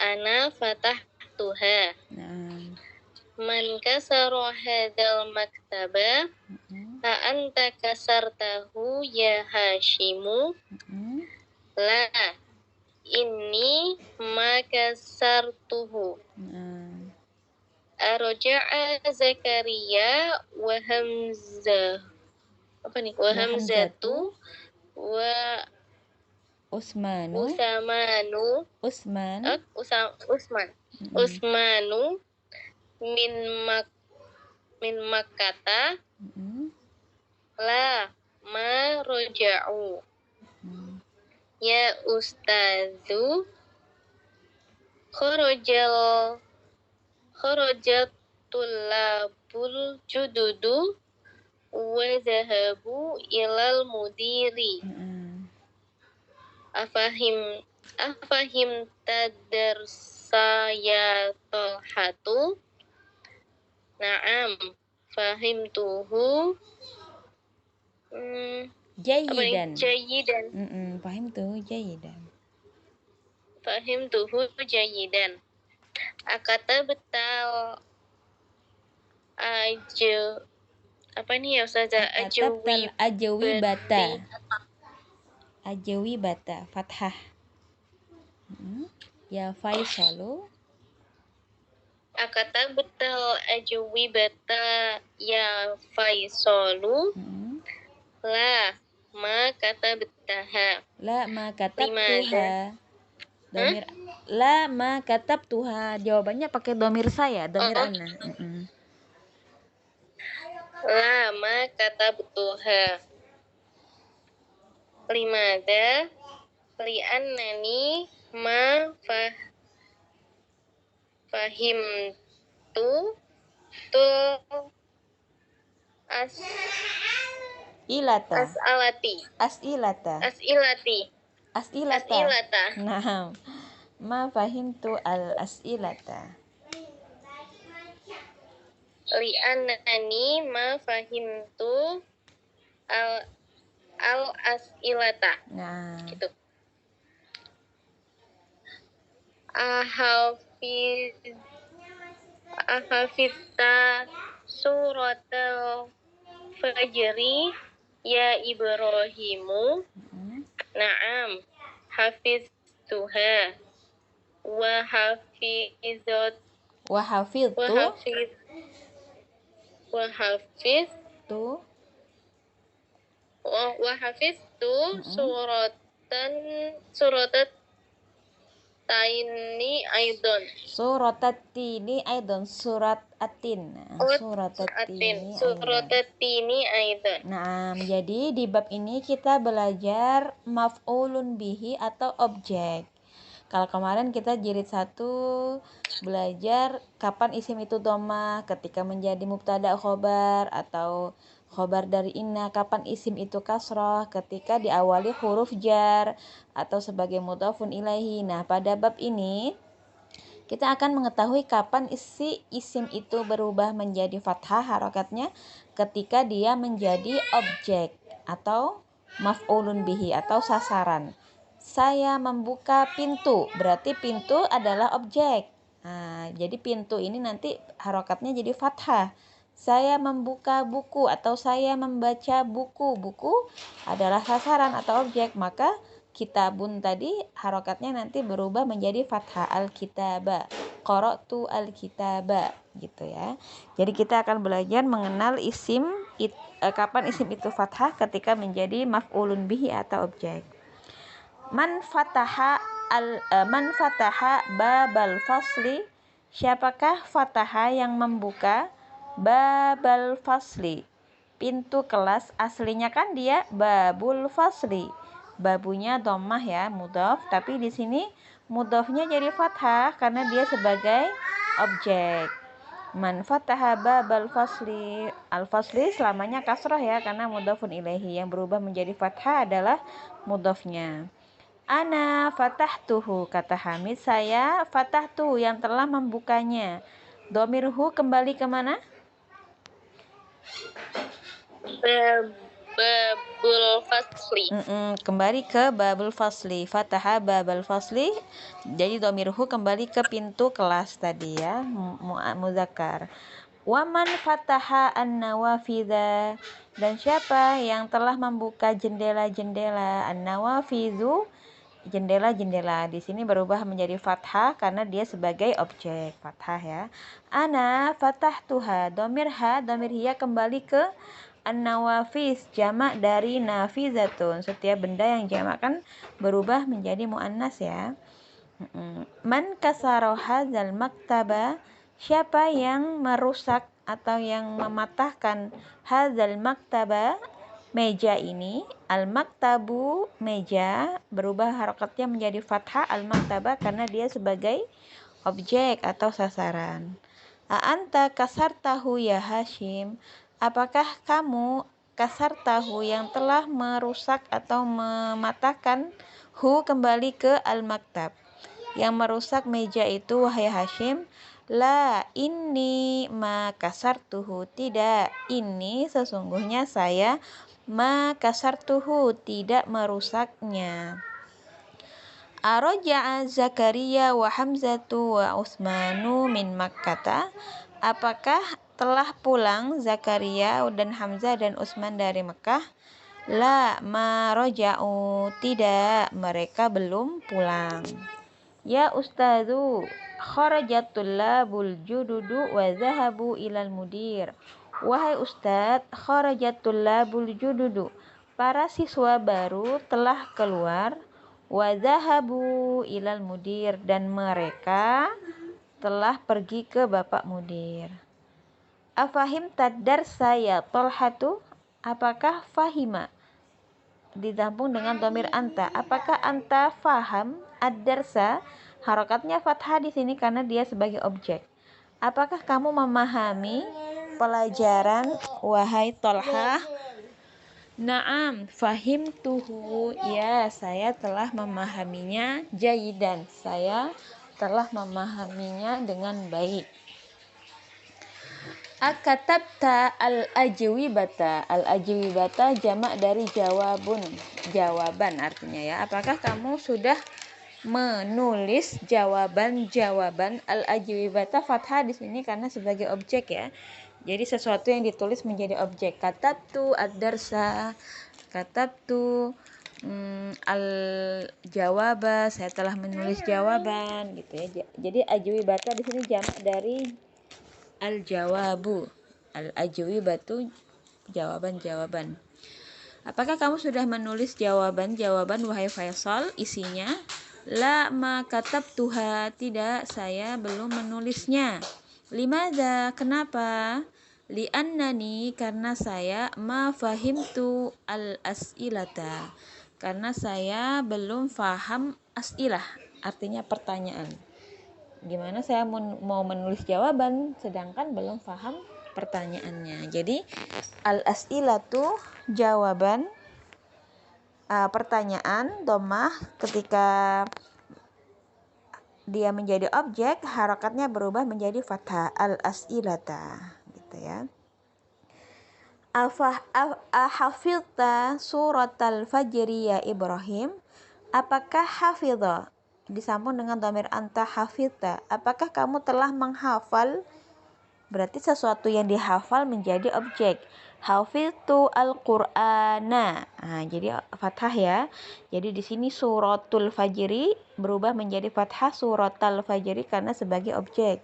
Ana fatahtuha. Naam. Man kasara hadzal maktaba fa anta kasartahu ya Hashimu. La inni ma kasartuhu. Arja'a Zakaria wa Hamzah. Apa nih? Wa Hamzatu wa Usmanu. Usman. Usmanu min Makkata la ma roja'u. Ya Ustazu kharajat tullabul jududu wa zahabu ilal mudiri. Afahim tadarsa ya Talhatu. Naam fahimtuhu. Jayidan. Jayidan. Fahimtuhu jayidan. Akata betal apa nih ya Ustazah? Ajawi bata fathah. Ya Faisalu. Akata betal ajawi bata ya Faisalu. La ma kata betaha. La ma katabtuha. Domir la ma katabtuha. Jawabannya pakai domir saya, domir ana. La ma kata betuha. Limada li'annani ma fahimtu tu Asilata. Nah, ma fahimtu al asilata. Li'annani ma fahimtu al asilata. Nah, gitu. Ahafizta suratul fajri ya Ibrahimu. Naam hafiztuha wa hafiztu suratat taini aidon. Suratatini aidon. Suratatini aidon. Nah, jadi di bab ini kita belajar maf'ulun bihi atau objek. Kalau kemarin kita jilid 1 belajar kapan isim itu dhamma, ketika menjadi mubtada khobar atau khobar dari inna, kapan isim itu kasroh, ketika diawali huruf jar atau sebagai mudhafun ilaihi. Nah, pada bab ini kita akan mengetahui kapan isim itu berubah menjadi fathah harokatnya ketika dia menjadi objek atau maf'ulun bihi atau sasaran. Saya membuka pintu, berarti pintu adalah objek. Nah, jadi pintu ini nanti harokatnya jadi fathah. Saya membuka buku atau saya membaca buku. Buku adalah sasaran atau objek, maka kitabun tadi harokatnya nanti berubah menjadi fathah. Al-kitaba, qara'tu al-kitaba, gitu ya. Jadi kita akan belajar mengenal isim kapan isim itu fathah ketika menjadi maf'ulun bihi atau objek. Man fataha babal fasli. Siapakah fataha yang membuka babal fasli? Pintu kelas. Aslinya kan dia babul fasli. Babunya dhammah ya, mudhaf, tapi di sini mudhafnya jadi fathah karena dia sebagai objek. Man fataha babal fasli. Al-fasli selamanya kasrah ya karena mudhafun ilaihi. Yang berubah menjadi fathah adalah mudhafnya. Ana fatahtuhu, kata Hamid, saya fatahtuhu yang telah membukanya. Domirhu kembali kemana? babul fasli. Kembali ke babul fasli. Fataha babul fasli. Jadi domirhu kembali ke pintu kelas tadi ya, muzakkar. Waman fataha an-nawafidha, dan siapa yang telah membuka jendela-jendela. An-nawafidhu, jendela-jendela. Di sini berubah menjadi fathah karena dia sebagai objek fathah ya. Ana fatahtuha, domir hiya kembali ke an-nawafiz, jamak dari nafizatun. Setiap benda yang jamak kan berubah menjadi muannas ya. Man kasara hadzal maktaba, siapa yang merusak atau yang mematahkan hadzal maktaba, meja ini. Al-maktabu, meja, berubah harokatnya menjadi fathah al-maktaba karena dia sebagai objek atau sasaran. A'anta kasartahu ya Hashim, apakah kamu kasartahu yang telah merusak atau mematahkan hu kembali ke al-maktab, yang merusak meja itu wahai Hashim. La inni ma kasartuhu, tidak, ini sesungguhnya saya ma kasartuhu, tidak merusaknya. Araja'a Zakaria wa Hamzatu wa Utsmanu min Makkata, apakah telah pulang Zakaria dan Hamzah dan Utsman dari Mekah? La ma raja'u, tidak, mereka belum pulang. Ya Ustadzu, kharajat tullabul jududu wa zahabu ilal mudir. Wahai Ustadz, kharajat tullabul jududu, para siswa baru telah keluar, wa zahabu ilal mudir, dan mereka telah pergi ke Bapak Mudir. Afahim tadar saya Tolhatu, apakah fahima ditampung dengan dhamir anta, apakah anta faham? Ad-darsa, harokatnya fathah di sini karena dia sebagai objek. Apakah kamu memahami pelajaran wahai Tolhah? Naam, fahimtuhu, ya saya telah memahaminya. Jayidan, saya telah memahaminya dengan baik. Akatabta al-ajwibata, al-ajwibata jamak dari jawabun, jawaban artinya ya. Apakah kamu sudah menulis jawaban-jawaban? Al-ajwibata fathah di sini karena sebagai objek ya. Jadi sesuatu yang ditulis menjadi objek. Katabtu ad-darsa, katabtu al-jawaba, saya telah menulis jawaban gitu ya. Jadi ajwibata di sini jamak dari al-jawabu, al-ajwibatu, jawaban-jawaban. Apakah kamu sudah menulis jawaban-jawaban wahai Faisal? Isinya la ma katabtuha, tidak, saya belum menulisnya. Limadza, kenapa? Li'annani, karena saya ma fahimtu al-as'ilata, karena saya belum faham as'ilah, artinya pertanyaan. Gimana saya mau menulis jawaban sedangkan belum paham pertanyaannya. Jadi al-as'ilatu jawaban, pertanyaan, dhammah ketika dia menjadi objek harokatnya berubah menjadi fathah, al-as'ilata gitu ya. Ahafidta suratal fajri ya Ibrahim, apakah hafidha disambung dengan dhamir anta hafidta, apakah kamu telah menghafal? Berarti sesuatu yang dihafal menjadi objek. Hafidtu al-Qur'ana. Nah, jadi fathah ya. Jadi di sini suratul fajri berubah menjadi fathah suratal fajri karena sebagai objek.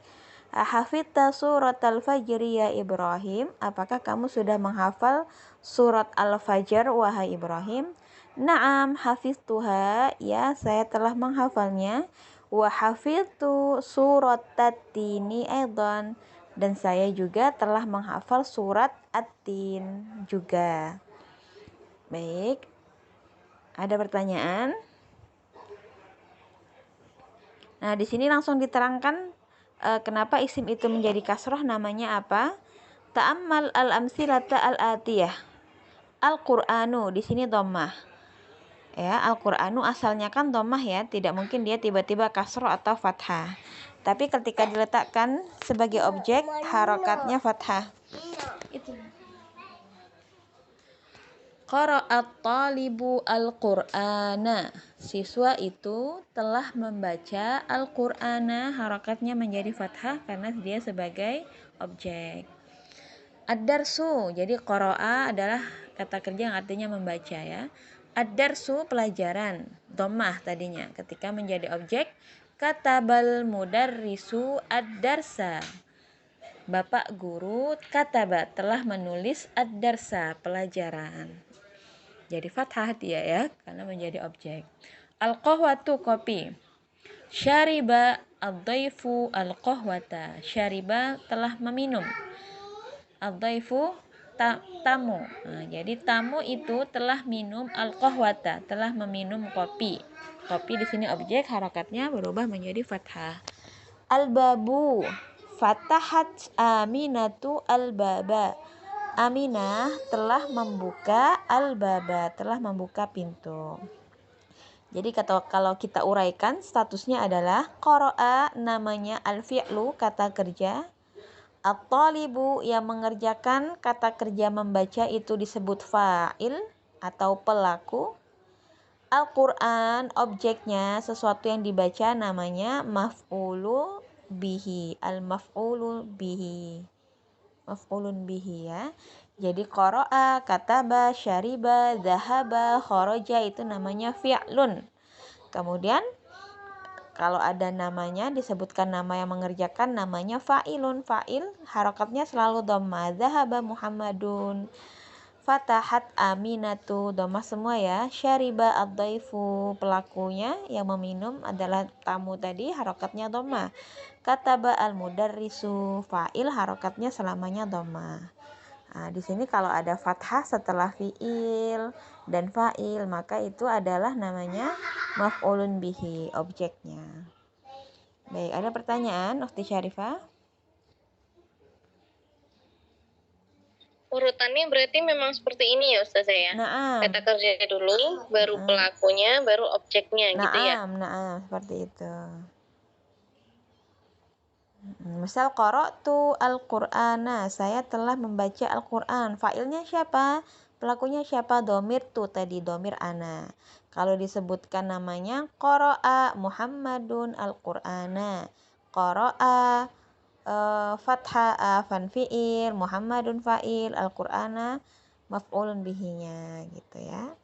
Hafidta suratal fajri ya Ibrahim, apakah kamu sudah menghafal surat al-fajr wahai Ibrahim? Naam hafiztuha, ya saya telah menghafalnya. Wa hafiztu surat at-tini aidan, dan saya juga telah menghafal surat at-tin juga. Baik, ada pertanyaan? Nah, di sini langsung diterangkan kenapa isim itu menjadi kasroh, namanya apa? Ta'ammal al-amsilata al-atiyah. Al-Qur'anu di sini dhammah. Ya, Al-Qur'anu asalnya kan dhammah ya, tidak mungkin dia tiba-tiba kasroh atau fathah. Tapi ketika diletakkan sebagai objek, harokatnya fathah. Itu. Qara'at talibu al-Qur'ana. Siswa itu telah membaca Al-Qur'ana, harakatnya menjadi fathah karena dia sebagai objek. Ad-darsu, jadi qara'a adalah kata kerja yang artinya membaca ya. Ad-darsu pelajaran, dhammah tadinya ketika menjadi objek. Katabal mudarrisu ad-darsa. Bapak guru kataba telah menulis ad-darsa pelajaran. Jadi fathah dia ya karena menjadi objek. Al-qahwatu kopi. Syariba ad-dhaifu al-qahwata. Syariba telah meminum. Ad-dhaifu tamu. Nah, jadi tamu itu telah minum al-qahwata, telah meminum kopi. Kopi di sini objek, harakatnya berubah menjadi fathah. Al-babu. Fatahat Aminatu al-baba. Aminah telah membuka al-baba, telah membuka pintu. Jadi kalau kita uraikan statusnya adalah qara'a namanya al-fi'lu kata kerja. At-talibu yang mengerjakan kata kerja membaca itu disebut fa'il atau pelaku. Al-Qur'an objeknya sesuatu yang dibaca namanya maf'ulu bihi, al-maf'ulu bihi. Maf'ulun bihi ya. Jadi qara'a, kataba, syariba, dhahaba, kharaja itu namanya fi'lun. Kemudian kalau ada namanya disebutkan nama yang mengerjakan namanya fa'ilun. Fa'il harakatnya selalu dhammah. Dhahaba Muhammadun. Fatahat Aminatu, dhammah semua ya. Syariba ad-dhaifu, pelakunya yang meminum adalah tamu tadi, harakatnya dhammah. Kataba al-mudarrisu, fa'il harakatnya selamanya dhammah. Nah, di sini kalau ada fathah setelah fi'il dan fa'il, maka itu adalah namanya maf'ulun bihi, objeknya. Baik, ada pertanyaan, Ukhti Syarifah? Urutannya berarti memang seperti ini ya Ustazah ya? Naam. Kata kerja dulu, baru pelakunya, baru objeknya gitu ya? Naam, seperti itu. Misal qara'tu al-Qur'ana, saya telah membaca Al-Qur'an. Fa'ilnya siapa? Pelakunya siapa? Dhamir tu tadi, dhamir ana. Kalau disebutkan namanya qara'a Muhammadun al-Qur'ana. Qara'a fathah fan fi'il, Muhammadun fa'il, Al-Qur'ana maf'ulun bihinya gitu ya.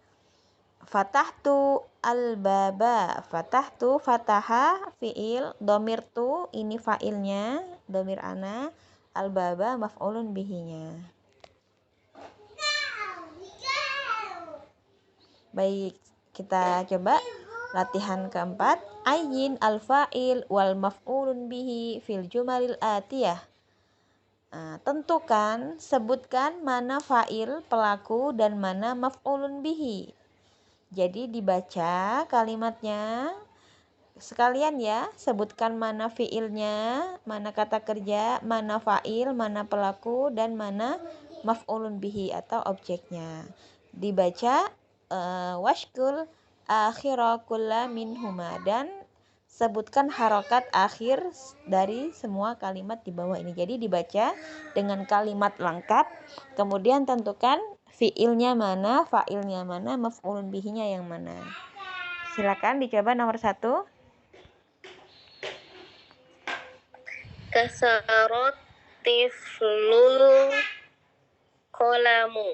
Fatahtu al-baba. Fatahtu fataha fi'il, dhamir tu ini fa'ilnya, dhamir ana, al-baba maf'ulun bihinya. Baik, kita coba latihan keempat. Ayyin al-fa'il wal maf'ulun bihi fil jumalil atiyah. Nah, tentukan, sebutkan mana fa'il, pelaku, dan mana maf'ulun bihi. Jadi dibaca kalimatnya sekalian ya, sebutkan mana fi'ilnya, mana kata kerja, mana fa'il, mana pelaku, dan mana maf'ulun bihi atau objeknya. Dibaca washkul akhira kulla minhuma, dan sebutkan harokat akhir dari semua kalimat di bawah ini. Jadi dibaca dengan kalimat lengkap, kemudian tentukan fiilnya mana, fa'ilnya mana, maf'ulun bihinya yang mana. Silakan dicoba nomor 1. Kasarot tiflul kolamu.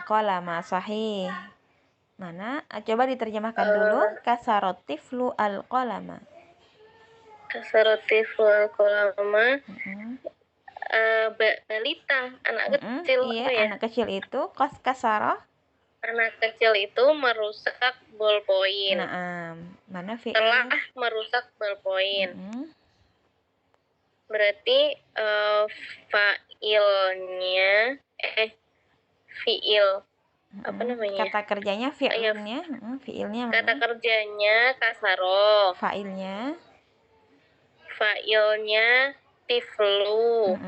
Kolama, sahih. Mana? Coba diterjemahkan dulu. Kasarot tiflu al-kolama. Kasarot tiflul kolama. Balita, anak kecil. Iya, ya? anak kecil itu kasarah. Anak kecil itu merusak ballpoint. Mana fi'il? Telah merusak ballpoint. Berarti fa'ilnya fi'il apa namanya? Kata kerjanya fi'ilnya, fi'ilnya mana? Kata kerjanya kasaro. Fa'ilnya tiflu.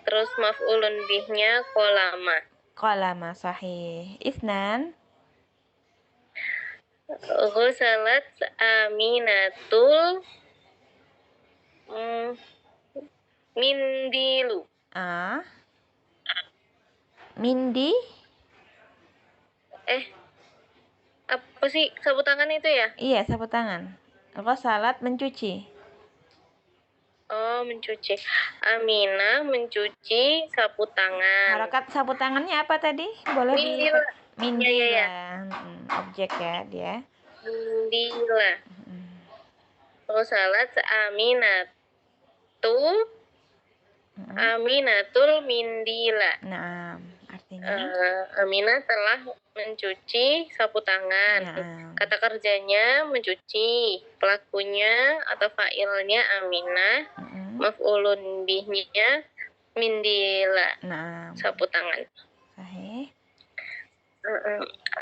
Terus maf'ulun bihnya kolama. Kolama, sahih. Isnan. Ghusalat Aminatul mindilu. Mindi Apa sih sapu tangan itu ya? Iya, sapu tangan. Ghasalat mencuci. Oh, mencuci. Aminah mencuci sapu tangan. Harokat sapu tangannya apa tadi? Boleh Mindila. Mindila. Ya. Objek ya dia. Mindila. Ghasalat Aminatul mindila. Nah, artinya Aminah telah mencuci sapu tangan. Kata kerjanya mencuci. Pelakunya atau fa'ilnya Aminah. Maf'ulun bihnya mindila. Sapu tangan. Sahih.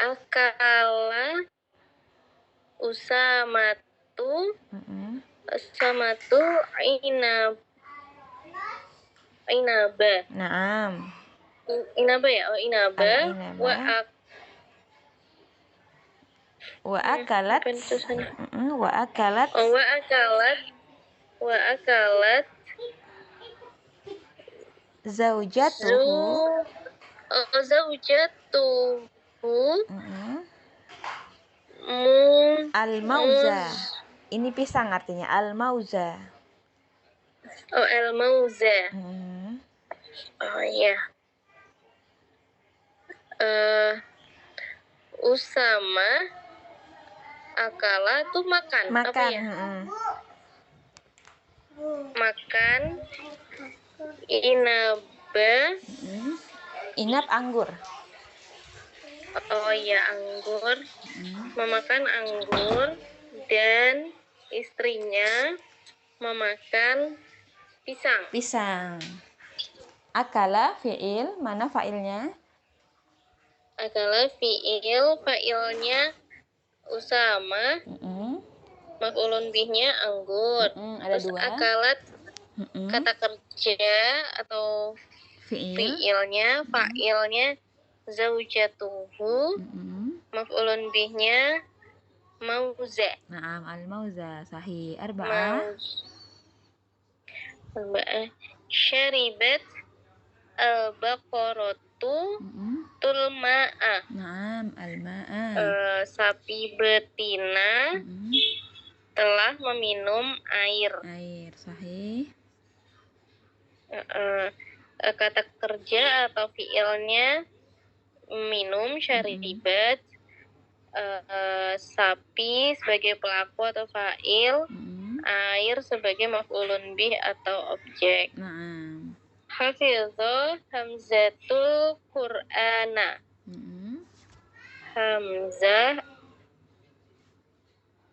Akala Usamatu inaba. Naam. Inaba ya? Oh, inaba. Wa akalat. Wa akalat. Oh, wa akalat zaujatuhu. Al-mauza. Ini pisang artinya al-mauza. Oh, al-mauza. Oh iya. Usama akala tuh makan. Apa ya? Makan inaba. Inab anggur. Oh iya, anggur. Memakan anggur dan istrinya memakan pisang. Akala fi'il, mana fa'ilnya? Akala fi'il, fa'ilnya Usama. Maf'ulun bihnya anggur. Ada Terus dua. akalat kata kerja atau fi'ilnya, fa'ilnya zaujatuhu. Maf'ulun bihnya mauza. Naam, al-mauza. Sahih. Arba'ah. Syaribat al-baqaratu tulma'a. Naam, al-ma'a. Sapi betina telah meminum air. Sahih. Kata kerja atau fiilnya minum, syaribat. Sapi sebagai pelaku atau fa'il. Air sebagai maf'ulun bih atau objek. Hafidho hamzatul qur'ana. Hamzah.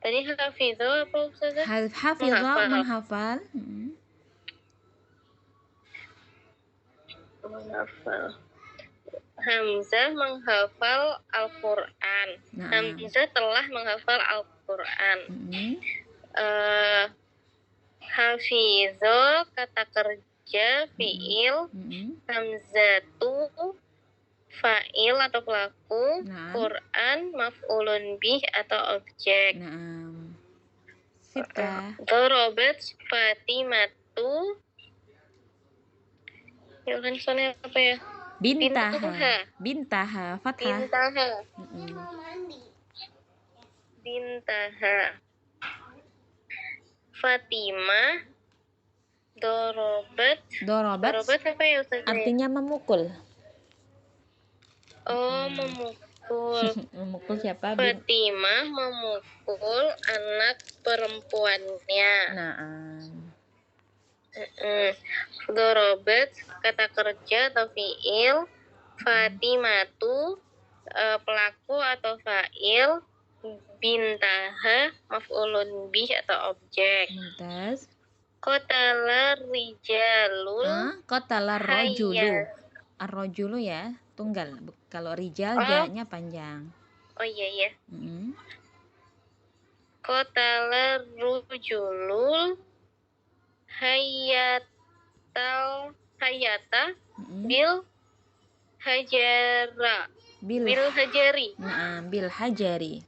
Tadi hafidho apa Ustazah? Hafidho menghafal. Hamzah menghafal Al-Quran. Hamzah telah menghafal Al-Quran. Hafidho kata kerja fi'il. Hamzatu fa'il atau pelaku. Quran maf'ulun bih atau objek. Dorobat Fatimatu. Ya kan soalnya apa ya? Bintaha fathah. Bintaha. Fatimah dorobat apa ya Ustaz? Artinya memukul. Oh, memukul. Memukul siapa? Fatimah memukul anak perempuannya. Dorobat kata kerja atau fi'il. Fatimatu pelaku atau fa'il. Bintaha maf'ulun bih atau objek. Qatala rijalul. Qatala rajulu. Ar-rajulu ya, tunggal. Kalau rijal ja-nya panjang. Oh iya. Qatala rujulul hayata bil hajara. Bil hajari. Bil hajari.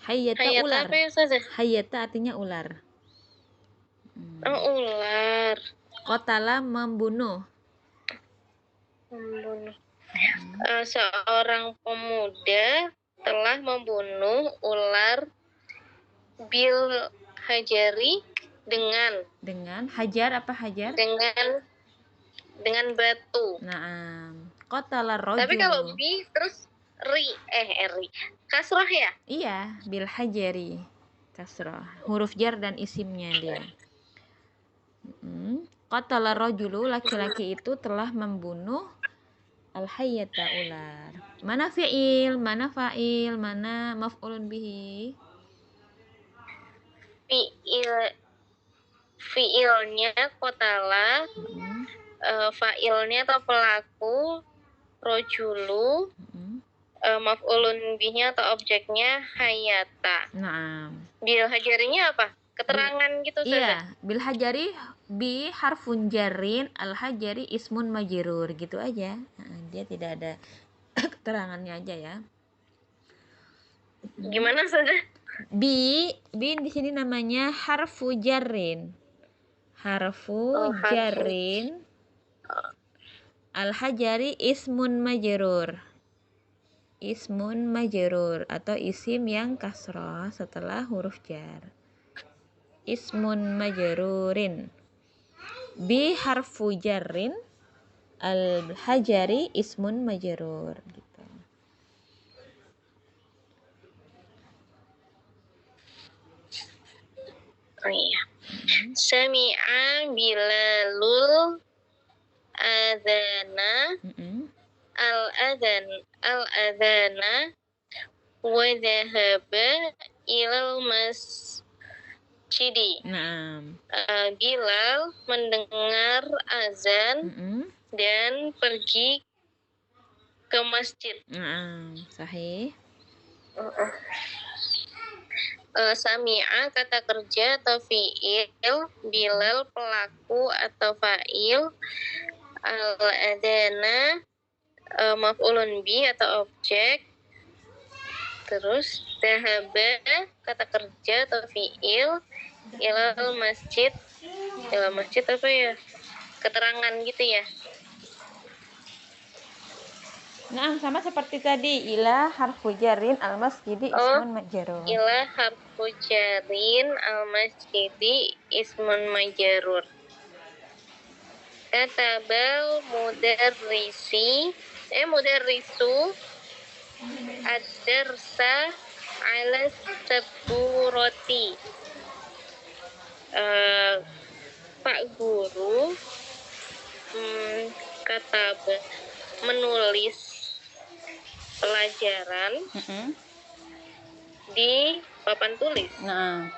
Hayata ular. Apa ya, Ustazah? Hayata artinya ular. Ular. Qatala membunuh. Membunuh. Seorang pemuda telah membunuh ular bil hajari Dengan hajar apa hajar? Dengan batu. Naam. Qatala rajulu. Tapi kalau bi terus ri kasroh ya? Iya, bil hajari kasroh. Huruf jar dan isimnya dia. Qatala rajulu, laki-laki itu telah membunuh al-hayyata, ular. Mana fi'il, mana fa'il, mana maf'ulun bihi? Fi'ilnya qatala, fa'ilnya atau pelaku rojulu, maf'ulun bihi atau objeknya hayata. Naam. Bil hajarinya apa? Keterangan gitu saja. Iya, bil hajari bi harfun jarin, al hajari ismun majrur, gitu aja. Dia tidak ada keterangannya aja ya. Gimana saja? Bi di sini namanya harfu jarin. Harfu jarin. Al hajari ismun majrur. Ismun majrur atau isim yang kasroh setelah huruf jar. Ismun majrurin. Bi harfu jarrin, al hajari ismun majrur gitu. Oh iya. Sami'a Bilalul adzana al-adzana wa dhahaba ilal masjidi. Naam. Bilal mendengar azan dan pergi ke masjid. Naam, sahih. Sami'a kata kerja atau fi'il, Bilal pelaku atau fa'il, al-adana maf'ulun bi atau objek, terus dhahaba kata kerja atau fi'il, ilal masjid apa ya, keterangan gitu ya. Nah, sama seperti tadi, ila harfu jarin al masjidi ismun majrur. Ila harfu jarin al masjidi ismun majrur. Katabal mudarrisu ad-darsa ala saburoti. Pak guru menulis pelajaran di papan tulis. Nah,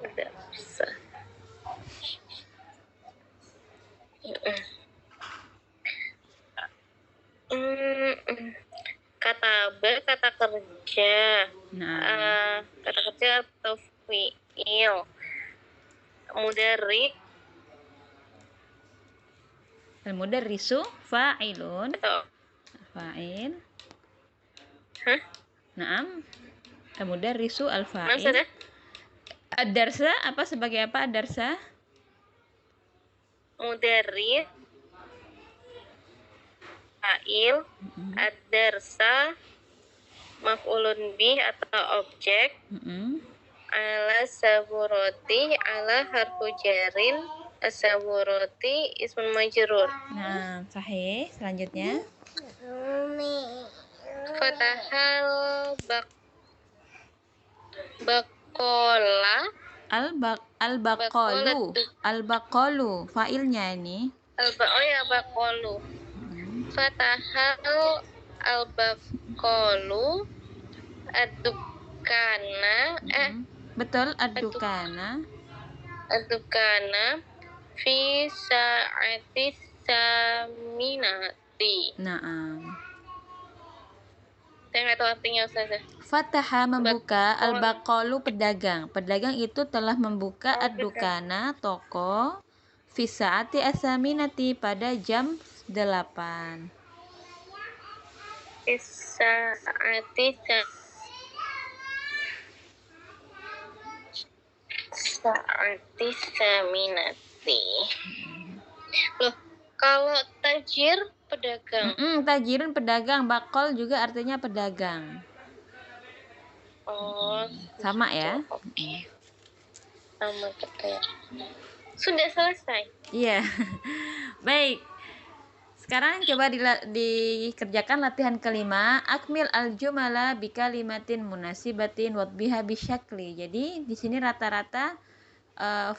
Darsa. Kata kerja. Kata kerja atau fi'il. al-mudarrisu fa'ilun. Fa'il. Naam. Al-mudarrisu al-fa'il. Ad-darsa apa sebagai apa ad-darsa? Mudarris fa'il, ad-darsa maf'ulun bih atau objek, ala saburoti ala harfu jarin, as-saburoti ismun majrur. Nah, sahih. Selanjutnya Fatahal bakola al-baqalu fa'ilnya ini. Baqalu. Fatahal al-baqalu ad-dukana betul, ad-dukana fi sa'ati saminati. Naam. Saya nggak tahu artinya Ustazah. Fataha membuka, al-baqalu pedagang. Pedagang itu telah membuka ad-dukana toko fi sa'ati asaminati pada jam 8. Fi sa'ati Saati saminati. Loh, kalau tajir pedagang. Tajirun pedagang, bakol juga artinya pedagang. Oh, Sama gitu. ya? Oke. Sama betul. Sudah selesai. Iya. Baik. Sekarang coba dikerjakan latihan kelima. Akmil al-jumala bikalimatin munasibatin wadbiha bisyakli. Jadi di sini rata-rata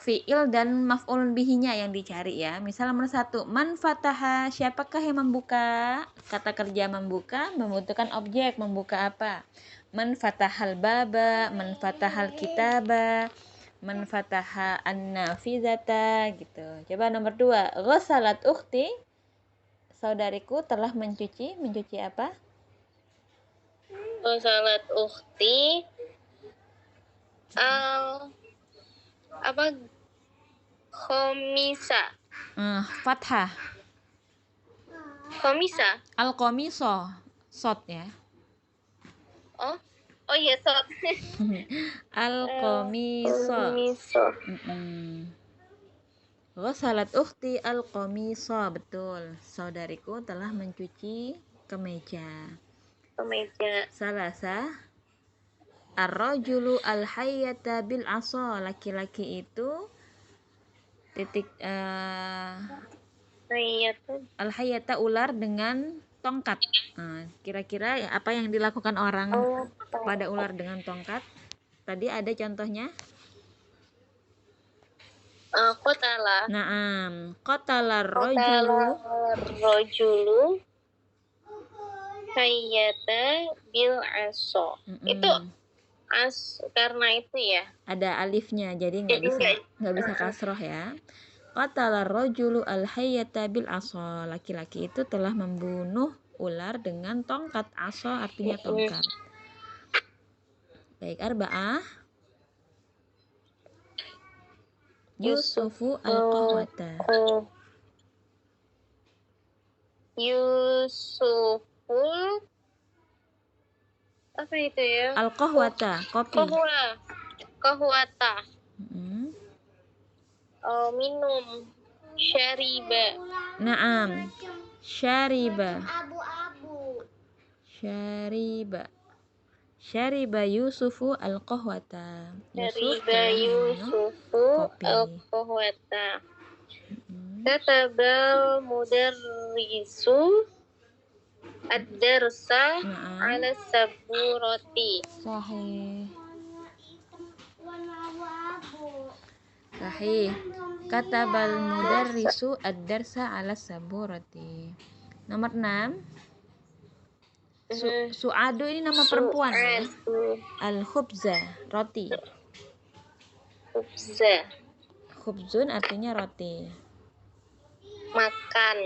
fiil dan maf'ulun bihinya yang dicari ya. Misal nomor 1, man fataha, siapakah yang membuka? Kata kerja membuka membutuhkan objek, membuka apa? Man fatahal baba, man fatahal kitaba, man fataha an-nafizata gitu. Coba nomor 2, ghasalat ukhti, saudariku telah mencuci apa? Ghasalat ukhti apa? Khomisa. Fathah. Khomisa. Al-qamiso. Sot ya. Oh iya, sot. Al-qamiso. Ghasalat ukhti al-qamiso. Betul. Saudariku telah mencuci kemeja. Salasa. Ar-rajulu al-hayyata bil asa. Laki-laki itu al-hayyata ular dengan tongkat. Kira-kira apa yang dilakukan orang pada ular dengan tongkat? Tadi ada contohnya. Qotala. Naam, qatalar rajulu hayyata bil aso. Itu karena itu ya. Ada alifnya, jadi nggak bisa kasroh ya. Qatalar rajulu al hayyata bil aso. Laki-laki itu telah membunuh ular dengan tongkat. Aso artinya tongkat. Baik, arba'ah. Yusufu al-qahwata. Yusuful apa itu ya? Al-qahwata, kopi. Kahwata. Minum. Syariba. Naam. Syariba. Syariba Yusufu al-qahwata. Syariba Yusufu al-qahwata. Katabal mudarrisu ad-darsa ala saburati. Sahih. Katabal mudarrisu ad-darsa ala saburati. Nomor 6. Su'adu ini nama perempuan ya. Al-khubza, roti. Khubzun artinya roti. Makan.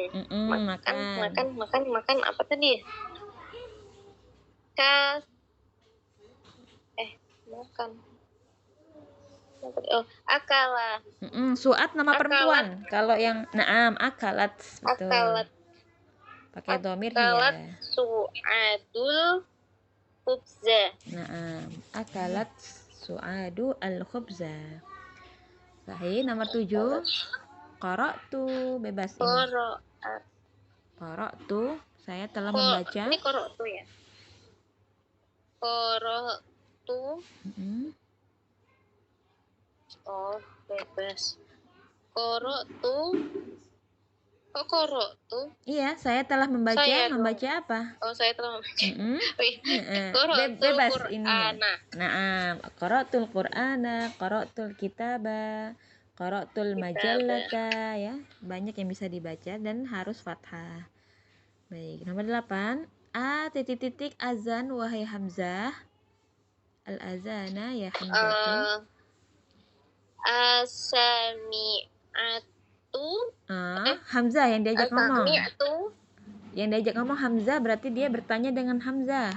Makan apa tadi? Makan. Akala. Su'at nama perempuan. Kalau yang naam akalat, betul. Akalat. Pakai dhamir ya. Su'adul khubza. Naam, akalat su'adu al-khubza. Sahih. Nomor 7. Qara'tu, bebas ini. Qara'tu, saya telah membaca. Ini qara'tu ya. Qara'tu. Oh, bebas. Qara'tu. Kok qara'tu? Iya, saya telah membaca. Membaca apa? Oh, saya telah membaca. Bebas ini. Naam, qara'tul Qur'ana, qara'tul kitaba, qara'tul majallata ya. Banyak yang bisa dibaca dan harus fathah. Baik, nomor 8. Azan wahai Hamzah. Al-azana ya Hamzah. As-sami'atu. Hamzah yang diajak ngomong. Yang diajak ngomong Hamzah berarti dia bertanya dengan Hamzah.